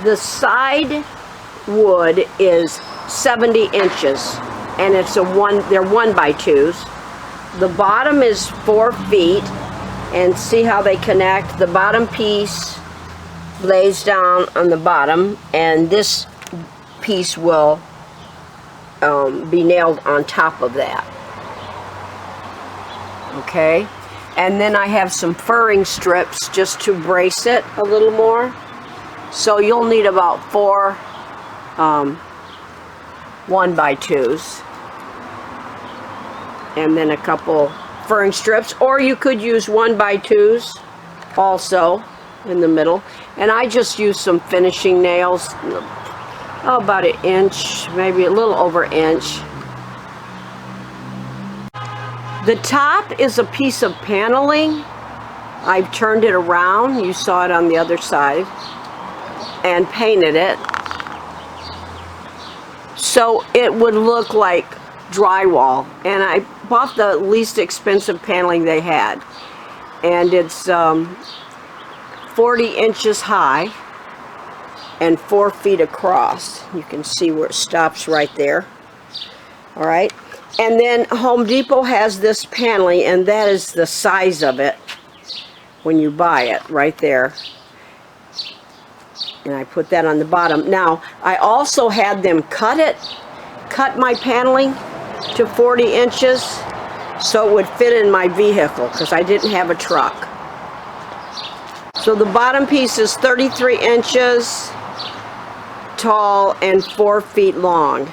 The side wood is 70 inches, and it's they're 1x2s. The bottom is 4 feet, and see how they connect? The bottom piece lays down on the bottom, and this piece will be nailed on top of that. Okay, and then I have some furring strips just to brace it a little more. So you'll need about 4 1x2s, and then a couple furring strips, or you could use 1x2s also in the middle. And I just use some finishing nails, about 1 inch, maybe a little over 1 inch. The top is a piece of paneling. I've turned it around, you saw it on the other side, and painted it so it would look like drywall. And I bought the least expensive paneling they had, and it's 40 inches high and 4 feet across. You can see where it stops right there. All right, and then Home Depot has this paneling, and that is the size of it when you buy it right there. And I put that on the bottom. Now, I also had them cut my paneling to 40 inches so it would fit in my vehicle, because I didn't have a truck. So the bottom piece is 33 inches tall and 4 feet long.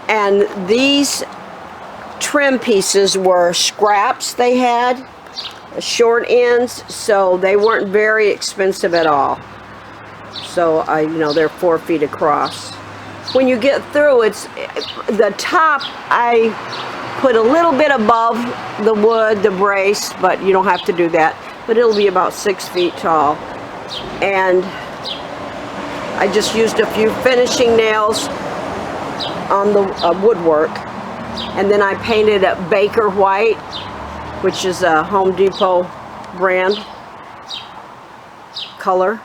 And these trim pieces were scraps they had, short ends, so they weren't very expensive at all. So they're 4 feet across. When you get through, it's the top, I put a little bit above the wood, the brace, but you don't have to do that. But it'll be about 6 feet tall. And I just used a few finishing nails on the woodwork. And then I painted a Baker White, which is a Home Depot brand color.